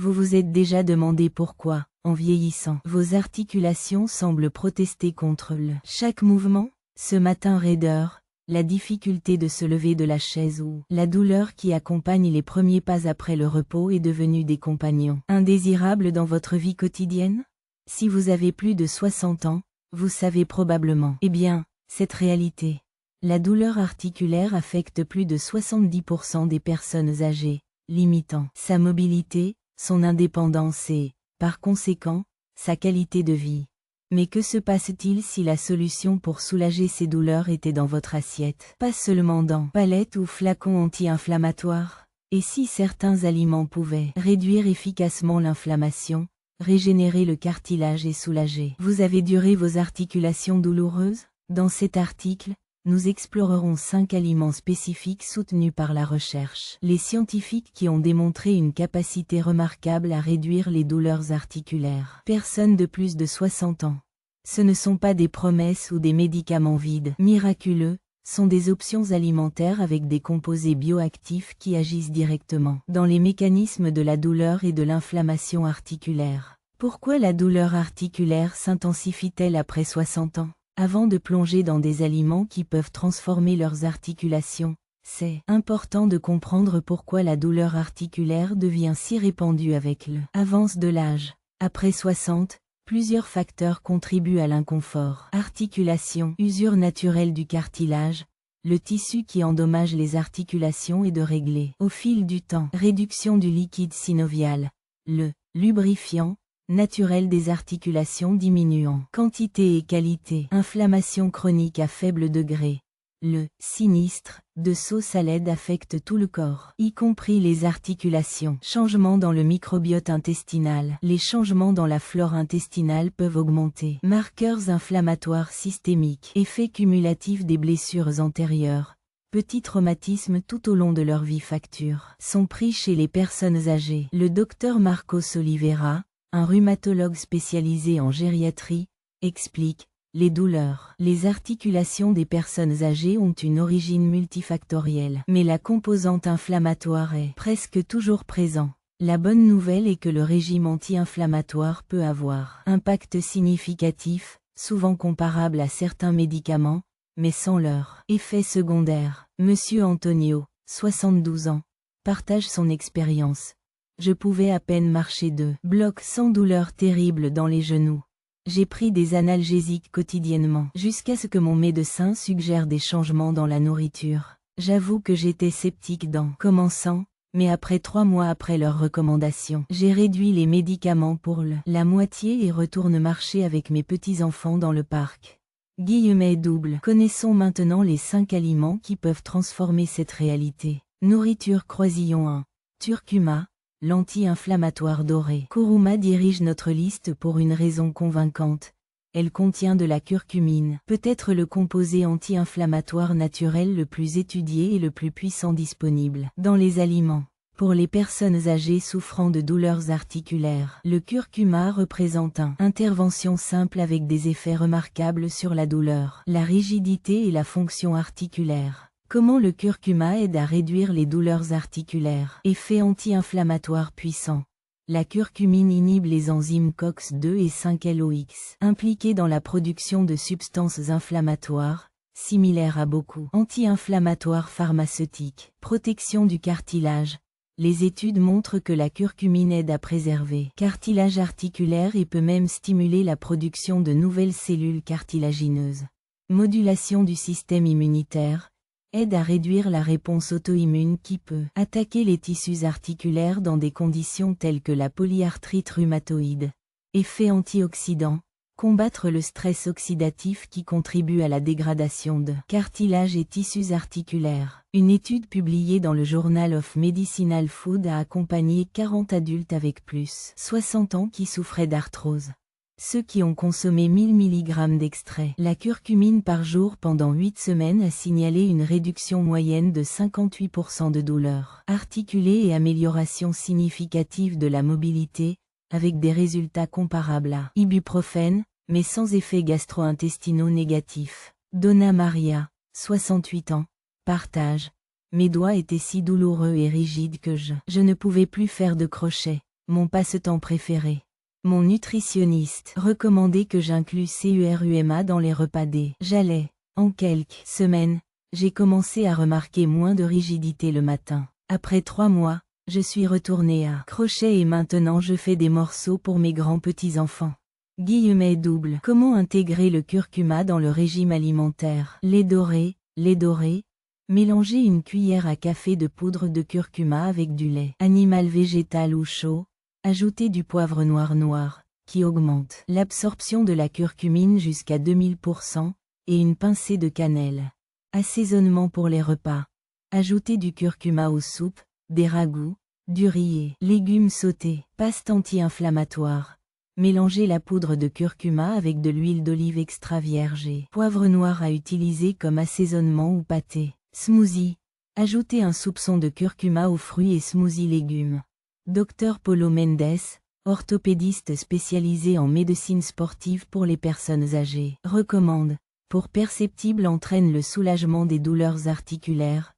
Vous vous êtes déjà demandé pourquoi, en vieillissant, vos articulations semblent protester contre chaque mouvement, ce matin raideur, la difficulté de se lever de la chaise ou la douleur qui accompagne les premiers pas après le repos est devenue des compagnons indésirables dans votre vie quotidienne? Si vous avez plus de 60 ans, vous savez probablement, cette réalité. La douleur articulaire affecte plus de 70% des personnes âgées, limitant sa mobilité, son indépendance et, par conséquent, sa qualité de vie. Mais que se passe-t-il si la solution pour soulager ces douleurs était dans votre assiette? Pas seulement dans palettes ou flacons anti-inflammatoires. Et si certains aliments pouvaient réduire efficacement l'inflammation, régénérer le cartilage et soulager? Vous avez duré vos articulations douloureuses? Dans cet article, nous explorerons 5 aliments spécifiques soutenus par la recherche. Les scientifiques qui ont démontré une capacité remarquable à réduire les douleurs articulaires. Personnes de plus de 60 ans. Ce ne sont pas des promesses ou des médicaments vides, miraculeux, sont des options alimentaires avec des composés bioactifs qui agissent directement dans les mécanismes de la douleur et de l'inflammation articulaire. Pourquoi la douleur articulaire s'intensifie-t-elle après 60 ans? Avant de plonger dans des aliments qui peuvent transformer leurs articulations, c'est important de comprendre pourquoi la douleur articulaire devient si répandue avec l'avance de l'âge. Après 60, plusieurs facteurs contribuent à l'inconfort. Articulation, usure naturelle du cartilage, le tissu qui endommage les articulations et de régler au fil du temps. Réduction du liquide synovial, le lubrifiant naturel des articulations diminuant quantité et qualité. Inflammation chronique à faible degré. Le sinistre de sauce à lait affecte tout le corps, y compris les articulations. Changements dans le microbiote intestinal. Les changements dans la flore intestinale peuvent augmenter. Marqueurs inflammatoires systémiques. Effet cumulatif des blessures antérieures. Petits traumatismes tout au long de leur vie facturent son prix chez les personnes âgées. Le docteur Marcos Oliveira, un rhumatologue spécialisé en gériatrie, explique: les douleurs. Les articulations des personnes âgées ont une origine multifactorielle, mais la composante inflammatoire est presque toujours présente. La bonne nouvelle est que le régime anti-inflammatoire peut avoir un impact significatif, souvent comparable à certains médicaments, mais sans leur effet secondaire. Monsieur Antonio, 72 ans, partage son expérience. Je pouvais à peine marcher 2 blocs sans douleur terrible dans les genoux. J'ai pris des analgésiques quotidiennement, jusqu'à ce que mon médecin suggère des changements dans la nourriture. J'avoue que j'étais sceptique dans commençant, mais après 3 mois après leurs recommandations, j'ai réduit les médicaments pour la moitié et retourne marcher avec mes petits-enfants dans le parc. Guillemets double. Connaissons maintenant les 5 aliments qui peuvent transformer cette réalité. Nourriture. Croisillon 1. Curcuma, l'anti-inflammatoire doré. Kuruma dirige notre liste pour une raison convaincante. Elle contient de la curcumine, peut-être le composé anti-inflammatoire naturel le plus étudié et le plus puissant disponible dans les aliments. Pour les personnes âgées souffrant de douleurs articulaires, le curcuma représente une intervention simple avec des effets remarquables sur la douleur, la rigidité et la fonction articulaire. Comment le curcuma aide à réduire les douleurs articulaires? Effet anti-inflammatoire puissant. La curcumine inhibe les enzymes COX-2 et 5-LOX, impliquées dans la production de substances inflammatoires, similaires à beaucoup anti-inflammatoires pharmaceutiques. Protection du cartilage. Les études montrent que la curcumine aide à préserver cartilage articulaire et peut même stimuler la production de nouvelles cellules cartilagineuses. Modulation du système immunitaire. Aide à réduire la réponse auto-immune qui peut attaquer les tissus articulaires dans des conditions telles que la polyarthrite rhumatoïde. Effet antioxydant. Combattre le stress oxydatif qui contribue à la dégradation de cartilage et tissus articulaires. Une étude publiée dans le Journal of Medicinal Food a accompagné 40 adultes avec plus 60 ans qui souffraient d'arthrose. Ceux qui ont consommé 1000 mg d'extrait la curcumine par jour pendant 8 semaines a signalé une réduction moyenne de 58% de douleur articulée et amélioration significative de la mobilité, avec des résultats comparables à ibuprofène, mais sans effets gastro-intestinaux négatifs. Donna Maria, 68 ans, partage: mes doigts étaient si douloureux et rigides que je ne pouvais plus faire de crochet. mon passe-temps préféré. Mon nutritionniste recommandait que j'inclue CURUMA dans les repas dès j'allais. En quelques semaines, j'ai commencé à remarquer moins de rigidité le matin. Après 3 mois, je suis retournée à crochet et maintenant je fais des morceaux pour mes grands-petits-enfants. Double. Comment intégrer le curcuma dans le régime alimentaire? Lait doré. Mélangez une cuillère à café de poudre de curcuma avec du lait animal végétal ou chaud. Ajoutez du poivre noir, qui augmente l'absorption de la curcumine jusqu'à 2000%, et une pincée de cannelle. Assaisonnement pour les repas. Ajoutez du curcuma aux soupes, des ragoûts, du riz et légumes sautés. Paste anti-inflammatoire. Mélangez la poudre de curcuma avec de l'huile d'olive extra vierge et poivre noir à utiliser comme assaisonnement ou pâté. Smoothie. Ajoutez un soupçon de curcuma aux fruits et smoothies légumes. Dr Paulo Mendes, orthopédiste spécialisé en médecine sportive pour les personnes âgées, recommande. Pour perceptible entraîne le soulagement des douleurs articulaires.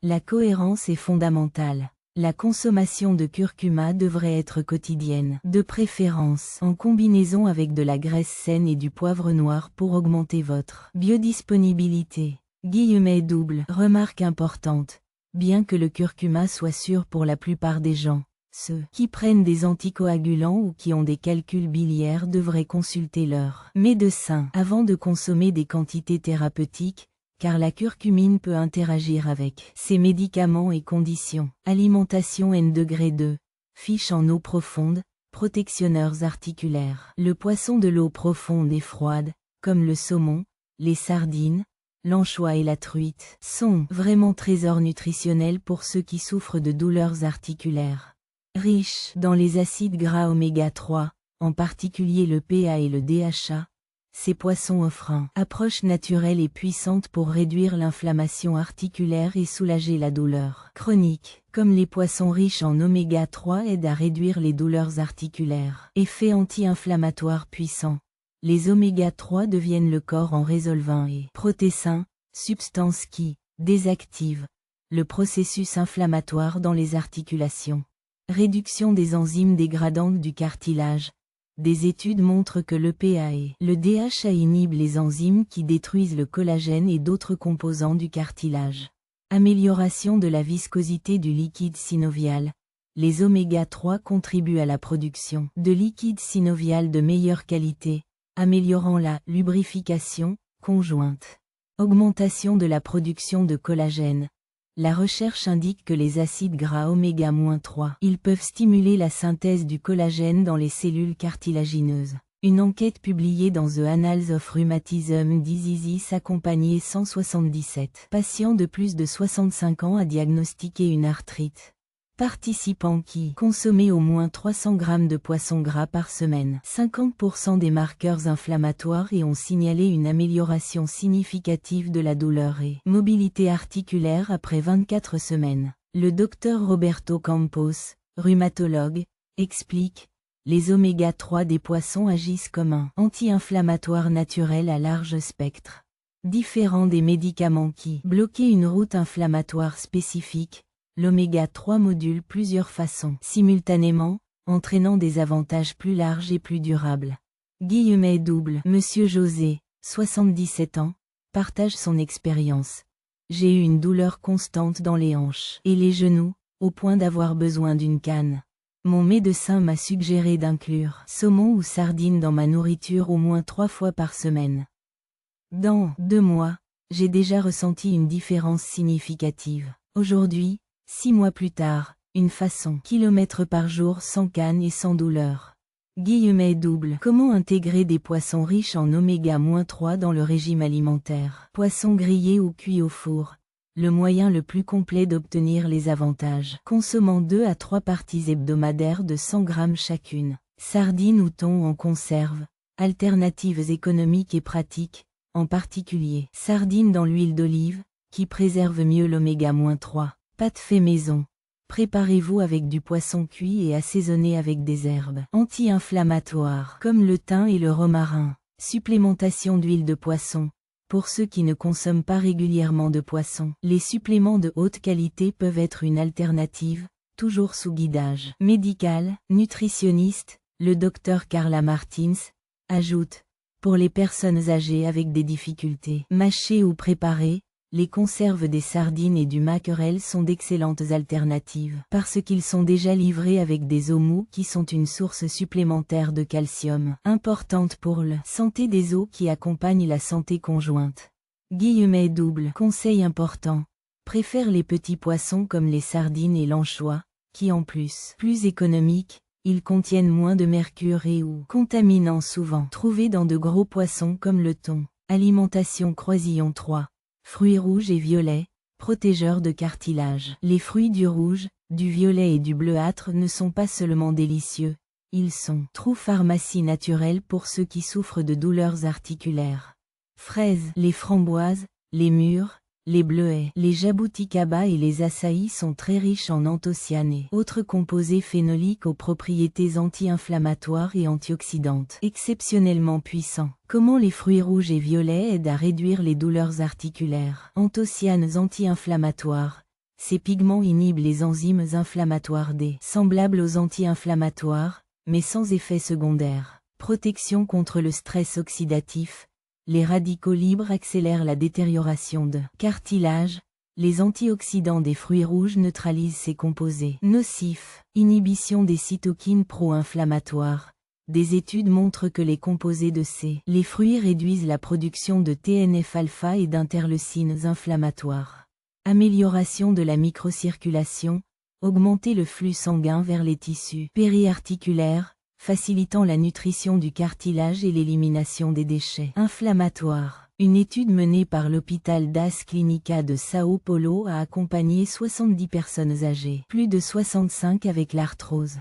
La cohérence est fondamentale. La consommation de curcuma devrait être quotidienne, de préférence en combinaison avec de la graisse saine et du poivre noir pour augmenter votre biodisponibilité. Double. Remarque importante. Bien que le curcuma soit sûr pour la plupart des gens, ceux qui prennent des anticoagulants ou qui ont des calculs biliaires devraient consulter leur médecin avant de consommer des quantités thérapeutiques, car la curcumine peut interagir avec ces médicaments et conditions. Alimentation N-2. Fiche en eau profonde, protectionneurs articulaires. Le poisson de l'eau profonde et froide, comme le saumon, les sardines, l'anchois et la truite, sont vraiment trésors nutritionnels pour ceux qui souffrent de douleurs articulaires. Riche dans les acides gras oméga 3, en particulier le PA et le DHA, ces poissons offrent une approche naturelle et puissante pour réduire l'inflammation articulaire et soulager la douleur chronique. Comme les poissons riches en oméga 3 aident à réduire les douleurs articulaires. Effet anti-inflammatoire puissant. Les oméga 3 deviennent le corps en résolvant et protessin, substance qui désactive le processus inflammatoire dans les articulations. Réduction des enzymes dégradantes du cartilage. Des études montrent que le PA et le DHA inhibent les enzymes qui détruisent le collagène et d'autres composants du cartilage. Amélioration de la viscosité du liquide synovial. Les oméga 3 contribuent à la production de liquide synovial de meilleure qualité, améliorant la lubrification conjointe. Augmentation de la production de collagène. La recherche indique que les acides gras oméga-3, ils peuvent stimuler la synthèse du collagène dans les cellules cartilagineuses. Une enquête publiée dans The Annals of Rheumatism Diseases accompagnait 177 patients de plus de 65 ans à diagnostiquer une arthrite. Participants qui consommaient au moins 300 g de poisson gras par semaine, 50% des marqueurs inflammatoires et ont signalé une amélioration significative de la douleur et mobilité articulaire après 24 semaines. Le docteur Roberto Campos, rhumatologue, explique: les oméga 3 des poissons agissent comme un anti-inflammatoire naturel à large spectre. Différent des médicaments qui bloquaient une route inflammatoire spécifique, l'oméga 3 module plusieurs façons simultanément, entraînant des avantages plus larges et plus durables. Double. Monsieur José, 77 ans, partage son expérience. J'ai eu une douleur constante dans les hanches et les genoux, au point d'avoir besoin d'une canne. Mon médecin m'a suggéré d'inclure saumon ou sardine dans ma nourriture au moins 3 fois par semaine. Dans 2 mois, j'ai déjà ressenti une différence significative. Aujourd'hui, 6 mois plus tard, une façon kilomètres par jour sans canne et sans douleur. Double. Comment intégrer des poissons riches en oméga-3 dans le régime alimentaire? Poissons grillés ou cuits au four. Le moyen le plus complet d'obtenir les avantages. Consommant 2 à 3 parties hebdomadaires de 100 g chacune. Sardines ou thon en conserve. Alternatives économiques et pratiques, en particulier sardines dans l'huile d'olive, qui préserve mieux l'oméga-3. Pâte fait maison. Préparez-vous avec du poisson cuit et assaisonné avec des herbes anti-inflammatoires comme le thym et le romarin. Supplémentation d'huile de poisson. Pour ceux qui ne consomment pas régulièrement de poisson, les suppléments de haute qualité peuvent être une alternative, toujours sous guidage médical. Nutritionniste, le docteur Carla Martins, ajoute, pour les personnes âgées avec des difficultés mâchées ou préparées, les conserves des sardines et du maquerel sont d'excellentes alternatives parce qu'ils sont déjà livrés avec des os mous qui sont une source supplémentaire de calcium importante pour la santé des os qui accompagne la santé conjointe. Double conseil important. Préfère les petits poissons comme les sardines et l'anchois, qui en plus économiques, ils contiennent moins de mercure et ou contaminants souvent trouvés dans de gros poissons comme le thon. Alimentation Croisillon 3. Fruits rouges et violets, protégeurs de cartilage. Les fruits du rouge, du violet et du bleuâtre ne sont pas seulement délicieux, ils sont true pharmacie naturelle pour ceux qui souffrent de douleurs articulaires. Fraises, les framboises, les mûres, les bleuets, les jabuticaba et les açaïs sont très riches en anthocyanes, autres composés phénoliques aux propriétés anti-inflammatoires et antioxydantes exceptionnellement puissants. Comment les fruits rouges et violets aident à réduire les douleurs articulaires? Anthocyanes anti-inflammatoires. Ces pigments inhibent les enzymes inflammatoires D, semblables aux anti-inflammatoires, mais sans effet secondaire. Protection contre le stress oxydatif. Les radicaux libres accélèrent la détérioration de cartilage. Les antioxydants des fruits rouges neutralisent ces composés nocifs. Inhibition des cytokines pro-inflammatoires. Des études montrent que les composés de les fruits réduisent la production de TNF-alpha et d'interleucines inflammatoires. Amélioration de la microcirculation. Augmenter le flux sanguin vers les tissus périarticulaires, facilitant la nutrition du cartilage et l'élimination des déchets inflammatoires. Une étude menée par l'hôpital Das Clínica de São Paulo a accompagné 70 personnes âgées, plus de 65 avec l'arthrose.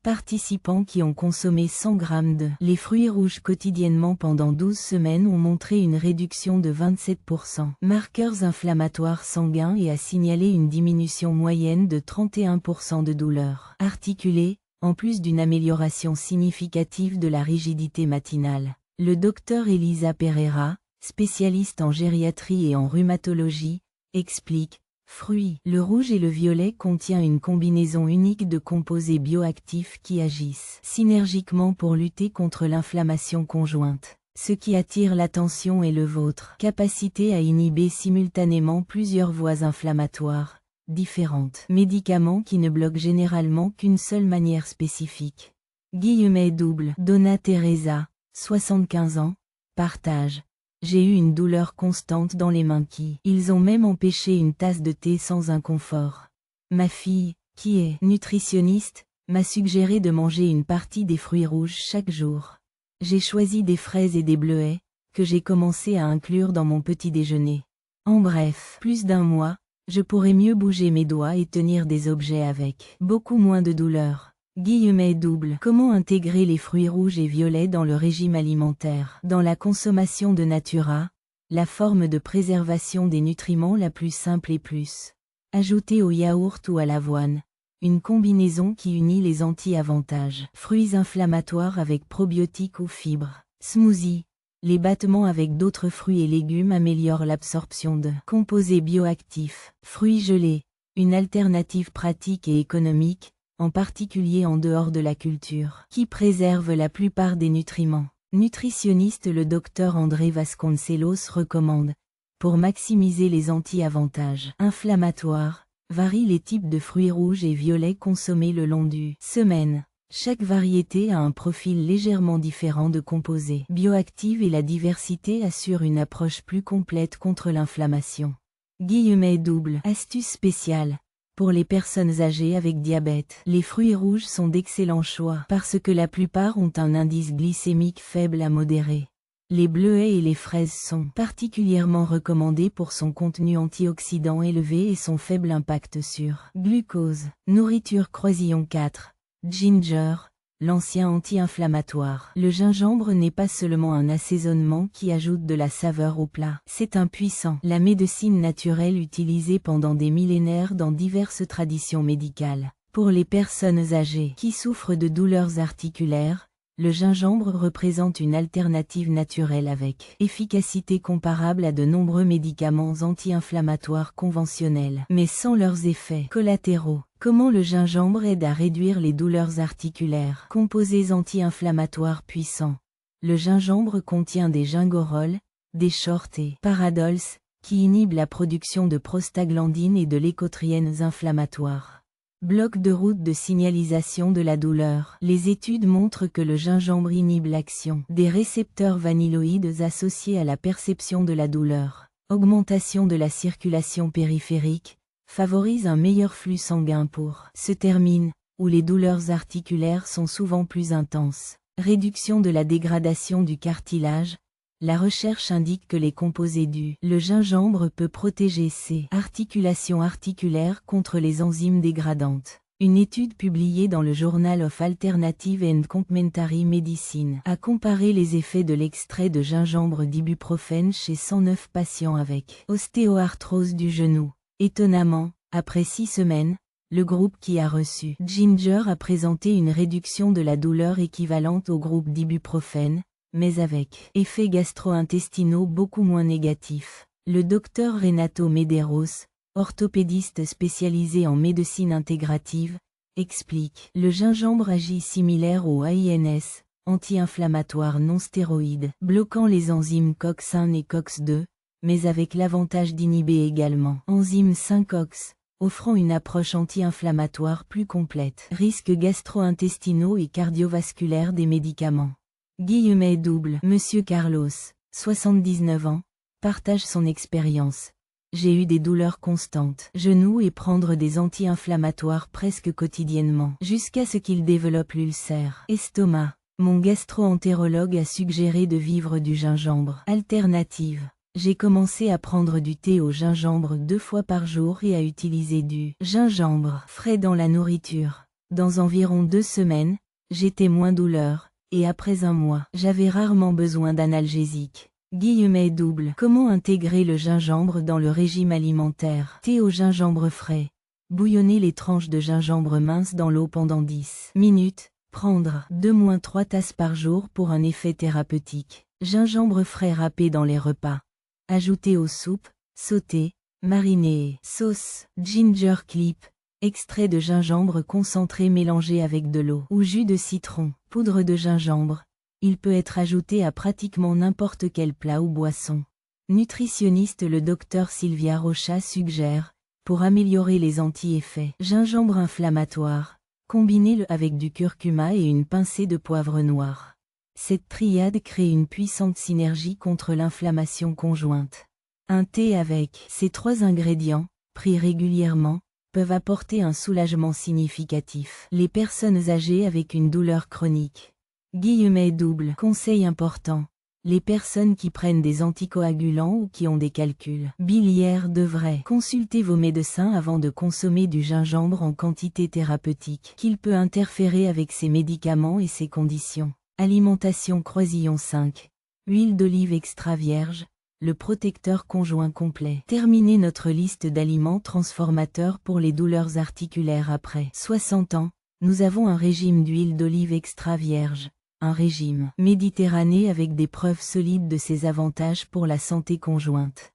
Participants qui ont consommé 100 grammes de les fruits rouges quotidiennement pendant 12 semaines ont montré une réduction de 27%. Marqueurs inflammatoires sanguins et a signalé une diminution moyenne de 31% de douleurs articulées, en plus d'une amélioration significative de la rigidité matinale. Le docteur Elisa Pereira, spécialiste en gériatrie et en rhumatologie, explique, fruits. Le rouge et le violet contient une combinaison unique de composés bioactifs qui agissent synergiquement pour lutter contre l'inflammation conjointe. Ce qui attire l'attention est le vôtre. Capacité à inhiber simultanément plusieurs voies inflammatoires différentes. Médicaments qui ne bloquent généralement qu'une seule manière spécifique. Double. Donna Teresa, 75 ans, partage. J'ai eu une douleur constante dans les mains ils ont même empêché une tasse de thé sans inconfort. Ma fille, qui est nutritionniste, m'a suggéré de manger une partie des fruits rouges chaque jour. J'ai choisi des fraises et des bleuets, que j'ai commencé à inclure dans mon petit déjeuner. En bref, plus d'un mois, je pourrais mieux bouger mes doigts et tenir des objets avec beaucoup moins de douleur. Double. Comment intégrer les fruits rouges et violets dans le régime alimentaire? Dans la consommation de Natura, la forme de préservation des nutriments la plus simple est plus ajoutée au yaourt ou à l'avoine. Une combinaison qui unit les anti-avantages. Fruits inflammatoires avec probiotiques ou fibres. Smoothie. Les battements avec d'autres fruits et légumes améliorent l'absorption de composés bioactifs. Fruits gelés. Une alternative pratique et économique, en particulier en dehors de la culture, qui préserve la plupart des nutriments. Nutritionniste le docteur André Vasconcelos recommande, pour maximiser les anti-avantages inflammatoires, varie les types de fruits rouges et violets consommés le long du semaine. Chaque variété a un profil légèrement différent de composés bioactifs et la diversité assure une approche plus complète contre l'inflammation. Double. Astuce spéciale. Pour les personnes âgées avec diabète, les fruits rouges sont d'excellents choix parce que la plupart ont un indice glycémique faible à modéré. Les bleuets et les fraises sont particulièrement recommandés pour son contenu antioxydant élevé et son faible impact sur glucose. Nourriture Croisillon 4. Ginger, l'ancien anti-inflammatoire. Le gingembre n'est pas seulement un assaisonnement qui ajoute de la saveur au plat. C'est un puissant, la médecine naturelle utilisée pendant des millénaires dans diverses traditions médicales. Pour les personnes âgées qui souffrent de douleurs articulaires, le gingembre représente une alternative naturelle avec efficacité comparable à de nombreux médicaments anti-inflammatoires conventionnels, mais sans leurs effets collatéraux. Comment le gingembre aide à réduire les douleurs articulaires? Composés anti-inflammatoires puissants. Le gingembre contient des gingorols, des short et paradols, qui inhibent la production de prostaglandines et de lécotriènes inflammatoires. Bloc de route de signalisation de la douleur. Les études montrent que le gingembre inhibe l'action des récepteurs vanilloïdes associés à la perception de la douleur. Augmentation de la circulation périphérique, favorise un meilleur flux sanguin pour se termine, où les douleurs articulaires sont souvent plus intenses. Réduction de la dégradation du cartilage. La recherche indique que les composés du gingembre peut protéger ces articulations articulaires contre les enzymes dégradantes. Une étude publiée dans le Journal of Alternative and Complementary Medicine a comparé les effets de l'extrait de gingembre d'ibuprofène chez 109 patients avec ostéoarthrose du genou. Étonnamment, après 6 semaines, le groupe qui a reçu Ginger a présenté une réduction de la douleur équivalente au groupe d'ibuprofène, mais avec effets gastro-intestinaux beaucoup moins négatifs. Le docteur Renato Medeiros, orthopédiste spécialisé en médecine intégrative, explique: le gingembre agit similaire au AINS, anti-inflammatoire non stéroïde, bloquant les enzymes COX-1 et COX-2, mais avec l'avantage d'inhiber également enzyme 5-OX, offrant une approche anti-inflammatoire plus complète. Risques gastro-intestinaux et cardiovasculaires des médicaments. _. Monsieur Carlos, 79 ans, partage son expérience. J'ai eu des douleurs constantes, genoux et prendre des anti-inflammatoires presque quotidiennement, jusqu'à ce qu'il développe l'ulcère. Estomac. Mon gastro-entérologue a suggéré de vivre du gingembre. Alternative. J'ai commencé à prendre du thé au gingembre 2 fois par jour et à utiliser du gingembre frais dans la nourriture. Dans environ 2 semaines, j'étais moins douleur. Et après 1 mois, j'avais rarement besoin d'analgésiques. _. Comment intégrer le gingembre dans le régime alimentaire? Thé au gingembre frais. Bouillonner les tranches de gingembre mince dans l'eau pendant 10 minutes. Prendre 2-3 tasses par jour pour un effet thérapeutique. Gingembre frais râpé dans les repas. Ajouter aux soupes, sauter, mariner. Sauce, ginger clip. Extrait de gingembre concentré mélangé avec de l'eau ou jus de citron. Poudre de gingembre. Il peut être ajouté à pratiquement n'importe quel plat ou boisson. Nutritionniste le docteur Sylvia Rocha suggère, pour améliorer les anti-effets gingembre inflammatoire, combinez-le avec du curcuma et une pincée de poivre noir. Cette triade crée une puissante synergie contre l'inflammation conjointe. Un thé avec ces 3 ingrédients, pris régulièrement, peuvent apporter un soulagement significatif. Les personnes âgées avec une douleur chronique. _. Conseil important. Les personnes qui prennent des anticoagulants ou qui ont des calculs biliaires devraient consulter vos médecins avant de consommer du gingembre en quantité thérapeutique, qu'il peut interférer avec ces médicaments et ces conditions. Alimentation Croisillon 5. Huile d'olive extra vierge. Le protecteur conjoint complet. Terminez notre liste d'aliments transformateurs pour les douleurs articulaires après 60 ans. Nous avons un régime d'huile d'olive extra vierge. Un régime méditerranéen avec des preuves solides de ses avantages pour la santé conjointe.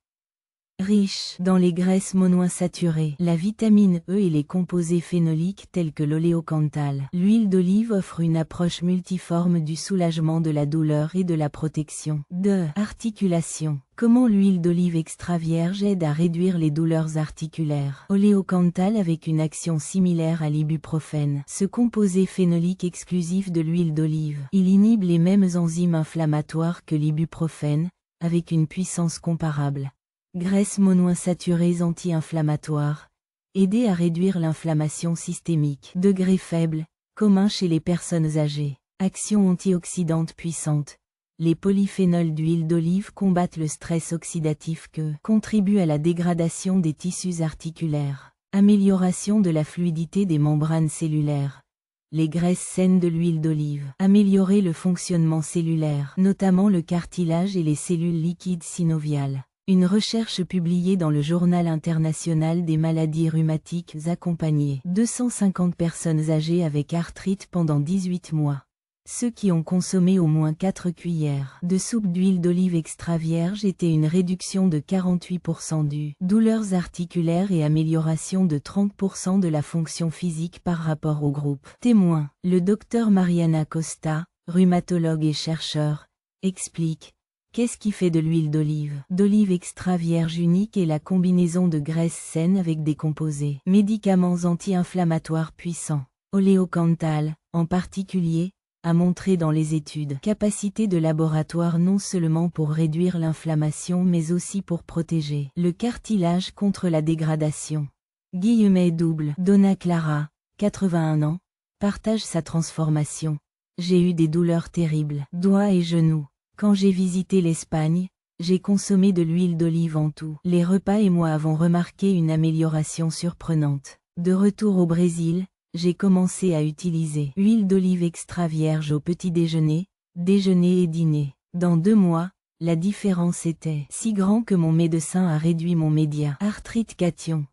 Riche dans les graisses monoinsaturées, la vitamine E et les composés phénoliques tels que l'oléocanthal. L'huile d'olive offre une approche multiforme du soulagement de la douleur et de la protection. Articulation. Comment l'huile d'olive extra vierge aide à réduire les douleurs articulaires? Oléocanthal avec une action similaire à l'ibuprofène. Ce composé phénolique exclusif de l'huile d'olive. Il inhibe les mêmes enzymes inflammatoires que l'ibuprofène, avec une puissance comparable. Graisses monoinsaturées anti-inflammatoires. Aider à réduire l'inflammation systémique. Degré faible, commun chez les personnes âgées. Action antioxydante puissante. Les polyphénols d'huile d'olive combattent le stress oxydatif que contribue à la dégradation des tissus articulaires. Amélioration de la fluidité des membranes cellulaires. Les graisses saines de l'huile d'olive. Améliorer le fonctionnement cellulaire, notamment le cartilage et les cellules liquides synoviales. Une recherche publiée dans le Journal international des maladies rhumatiques accompagnait 250 personnes âgées avec arthrite pendant 18 mois. Ceux qui ont consommé au moins 4 cuillères de soupe d'huile d'olive extra vierge étaient une réduction de 48% du douleurs articulaires et amélioration de 30% de la fonction physique par rapport au groupe. Témoin, le docteur Mariana Costa, rhumatologue et chercheur, explique: qu'est-ce qui fait de l'huile d'olive extra vierge unique et la combinaison de graisse saine avec des composés médicaments anti-inflammatoires puissants. Oleocantal, en particulier, a montré dans les études capacité de laboratoire non seulement pour réduire l'inflammation mais aussi pour protéger le cartilage contre la dégradation. Donna Clara, 81 ans, partage sa transformation. J'ai eu des douleurs terribles, doigts et genoux. Quand j'ai visité l'Espagne, j'ai consommé de l'huile d'olive en tout. Les repas et moi avons remarqué une amélioration surprenante. De retour au Brésil, j'ai commencé à utiliser huile d'olive extra vierge au petit déjeuner et dîner. Dans 2 mois, la différence était si grande que mon médecin a réduit mon média arthrite cation.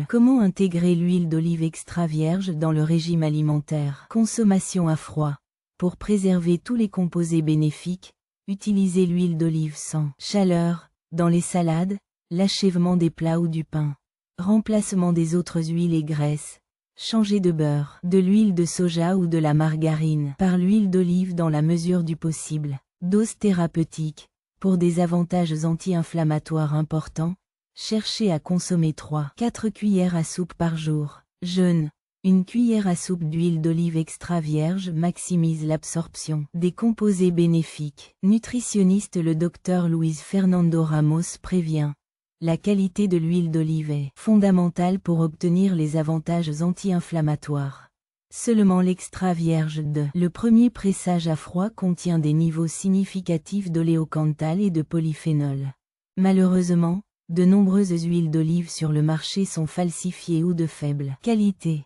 Comment intégrer l'huile d'olive extra vierge dans le régime alimentaire? Consommation à froid. Pour préserver tous les composés bénéfiques, utilisez l'huile d'olive sans chaleur, dans les salades, l'achèvement des plats ou du pain. Remplacement des autres huiles et graisses. Changez de beurre, de l'huile de soja ou de la margarine par l'huile d'olive dans la mesure du possible. Dose thérapeutique. Pour des avantages anti-inflammatoires importants, cherchez à consommer 3-4 cuillères à soupe par jour. Jeûne. Une cuillère à soupe d'huile d'olive extra vierge maximise l'absorption des composés bénéfiques. Nutritionniste le docteur Luis Fernando Ramos prévient: la qualité de l'huile d'olive est fondamentale pour obtenir les avantages anti-inflammatoires. Seulement l'extra vierge le premier pressage à froid contient des niveaux significatifs d'oléocantal et de polyphénol. Malheureusement, de nombreuses huiles d'olive sur le marché sont falsifiées ou de faible qualité.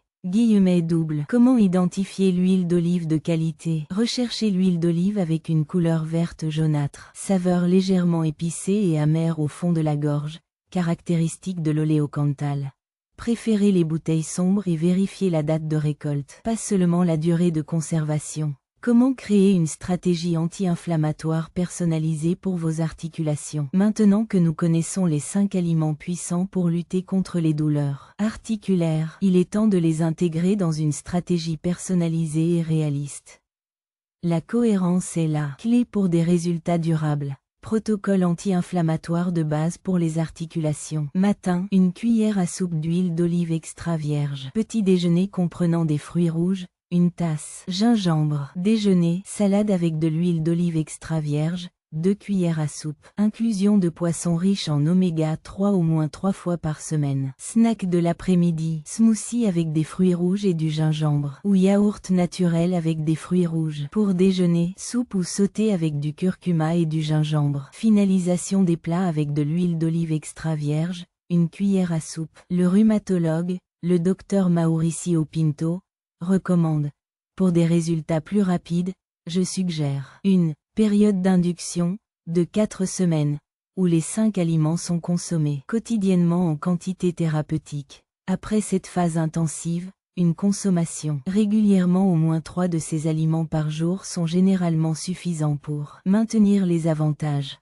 Comment identifier l'huile d'olive de qualité? Recherchez l'huile d'olive avec une couleur verte jaunâtre, saveur légèrement épicée et amère au fond de la gorge, caractéristique de l'oléocantal. Préférez les bouteilles sombres et vérifiez la date de récolte, pas seulement la durée de conservation. Comment créer une stratégie anti-inflammatoire personnalisée pour vos articulations? Maintenant que nous connaissons les 5 aliments puissants pour lutter contre les douleurs articulaires, il est temps de les intégrer dans une stratégie personnalisée et réaliste. La cohérence est la clé pour des résultats durables. Protocole anti-inflammatoire de base pour les articulations. Matin, une cuillère à soupe d'huile d'olive extra vierge. Petit déjeuner comprenant des fruits rouges, une tasse. Gingembre. Déjeuner, salade avec de l'huile d'olive extra vierge, 2 cuillères à soupe. Inclusion de poissons riches en oméga 3 au moins 3 fois par semaine. Snack de l'après-midi, smoothie avec des fruits rouges et du gingembre. Ou yaourt naturel avec des fruits rouges. Pour déjeuner, soupe ou sauté avec du curcuma et du gingembre. Finalisation des plats avec de l'huile d'olive extra vierge, une cuillère à soupe. Le rhumatologue, le docteur Mauricio Pinto, recommande: pour des résultats plus rapides, je suggère une période d'induction de 4 semaines, où les 5 aliments sont consommés quotidiennement en quantité thérapeutique. Après cette phase intensive, une consommation régulièrement au moins 3 de ces aliments par jour sont généralement suffisants pour maintenir les avantages.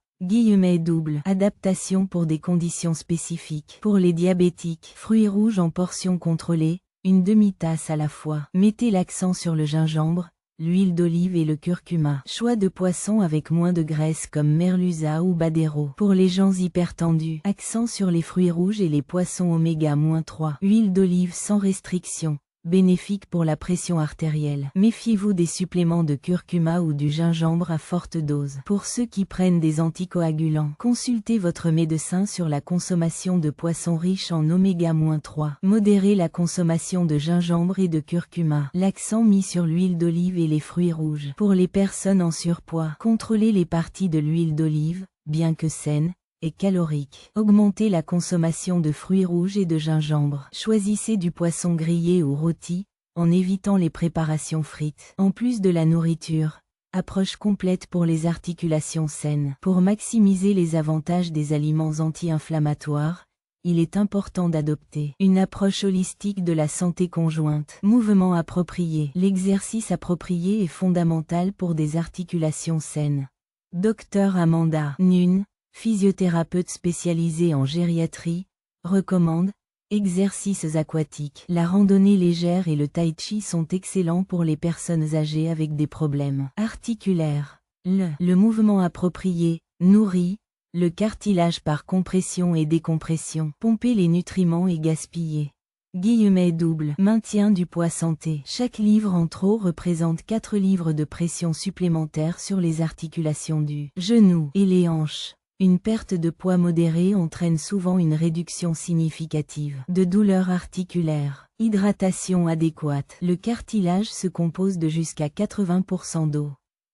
Adaptation pour des conditions spécifiques. Pour les diabétiques, fruits rouges en portions contrôlées, une demi-tasse à la fois. Mettez l'accent sur le gingembre, l'huile d'olive et le curcuma. Choix de poissons avec moins de graisse comme merluza ou badero. Pour les gens hypertendus, accent sur les fruits rouges et les poissons oméga-3. Huile d'olive sans restriction. Bénéfique pour la pression artérielle. Méfiez-vous des suppléments de curcuma ou du gingembre à forte dose. Pour ceux qui prennent des anticoagulants, consultez votre médecin sur la consommation de poissons riches en oméga-3. Modérez la consommation de gingembre et de curcuma. L'accent mis sur l'huile d'olive et les fruits rouges. Pour les personnes en surpoids, contrôlez les parties de l'huile d'olive, bien que saine, et calorique. Augmentez la consommation de fruits rouges et de gingembre. Choisissez du poisson grillé ou rôti, en évitant les préparations frites. En plus de la nourriture, approche complète pour les articulations saines. Pour maximiser les avantages des aliments anti-inflammatoires, il est important d'adopter une approche holistique de la santé conjointe. Mouvement approprié. L'exercice approprié est fondamental pour des articulations saines. Dr Amanda Nunn, physiothérapeute spécialisée en gériatrie, recommande exercices aquatiques. La randonnée légère et le tai chi sont excellents pour les personnes âgées avec des problèmes articulaires. Le mouvement approprié nourrit le cartilage par compression et décompression, pomper les nutriments et gaspiller. Double. Maintien du poids santé. Chaque livre en trop représente 4 livres de pression supplémentaire sur les articulations du genou et les hanches. Une perte de poids modérée entraîne souvent une réduction significative de douleurs articulaires. Hydratation adéquate. Le cartilage se compose de jusqu'à 80% d'eau.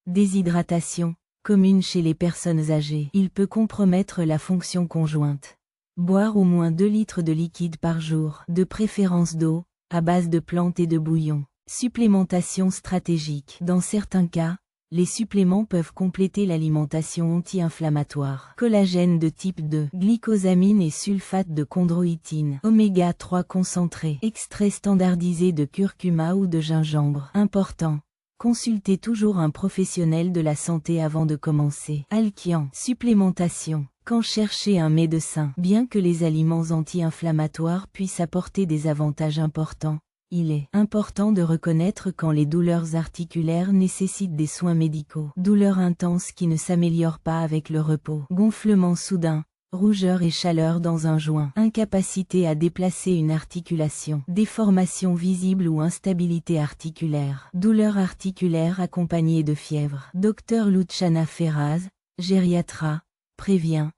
Déshydratation, commune chez les personnes âgées. Il peut compromettre la fonction conjointe. Boire au moins 2 litres de liquide par jour, de préférence d'eau, à base de plantes et de bouillon. Supplémentation stratégique. Dans certains cas, les suppléments peuvent compléter l'alimentation anti-inflammatoire. Collagène de type 2, glycosamine et sulfate de chondroïtine, oméga 3 concentré, extrait standardisé de curcuma ou de gingembre. Important. Consultez toujours un professionnel de la santé avant de commencer. Alkian. Supplémentation. Quand chercher un médecin. Bien que les aliments anti-inflammatoires puissent apporter des avantages importants, il est important de reconnaître quand les douleurs articulaires nécessitent des soins médicaux. Douleurs intenses qui ne s'améliorent pas avec le repos. Gonflement soudain, rougeur et chaleur dans un joint. Incapacité à déplacer une articulation. Déformation visible ou instabilité articulaire. Douleurs articulaires accompagnées de fièvre. Dr Luciana Ferraz, gériatra, prévient.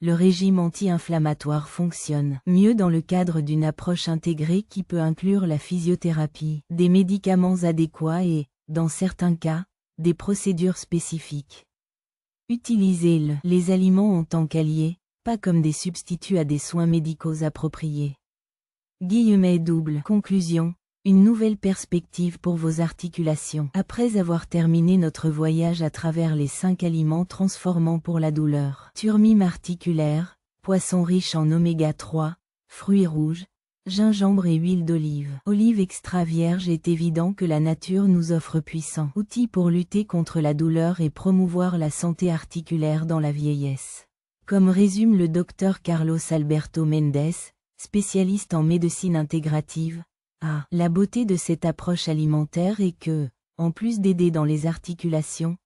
Le régime anti-inflammatoire fonctionne mieux dans le cadre d'une approche intégrée qui peut inclure la physiothérapie, des médicaments adéquats et, dans certains cas, des procédures spécifiques. Utilisez les aliments en tant qu'alliés, pas comme des substituts à des soins médicaux appropriés. Double. Conclusion. Une nouvelle perspective pour vos articulations. Après avoir terminé notre voyage à travers les 5 aliments transformants pour la douleur. Turmime articulaire, poisson riche en oméga 3, fruits rouges, gingembre et huile d'olive. Olive extra vierge. Est évident que la nature nous offre puissants outils pour lutter contre la douleur et promouvoir la santé articulaire dans la vieillesse. Comme résume le Dr Carlos Alberto Mendes, spécialiste en médecine intégrative, la beauté de cette approche alimentaire est que, en plus d'aider dans les articulations,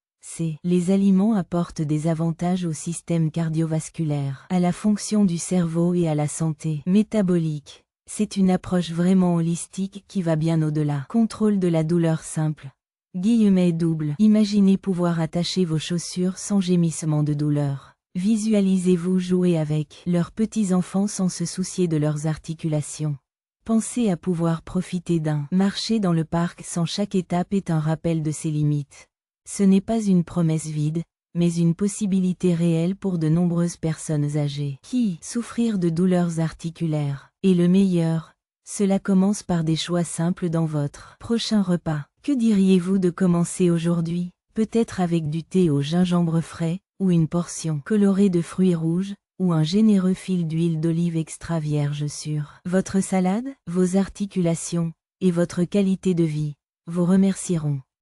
les aliments apportent des avantages au système cardiovasculaire, à la fonction du cerveau et à la santé métabolique. C'est une approche vraiment holistique qui va bien au-delà. Contrôle de la douleur simple. Double. Imaginez pouvoir attacher vos chaussures sans gémissement de douleur. Visualisez-vous jouer avec leurs petits-enfants sans se soucier de leurs articulations. Pensez à pouvoir profiter d'un marché dans le parc sans chaque étape est un rappel de ses limites. Ce n'est pas une promesse vide, mais une possibilité réelle pour de nombreuses personnes âgées qui souffrir de douleurs articulaires. Et le meilleur, cela commence par des choix simples dans votre prochain repas. Que diriez-vous de commencer aujourd'hui, peut-être avec du thé au gingembre frais, ou une portion colorée de fruits rouges, ou un généreux fil d'huile d'olive extra vierge sur votre salade? Vos articulations, et votre qualité de vie, vous remercieront.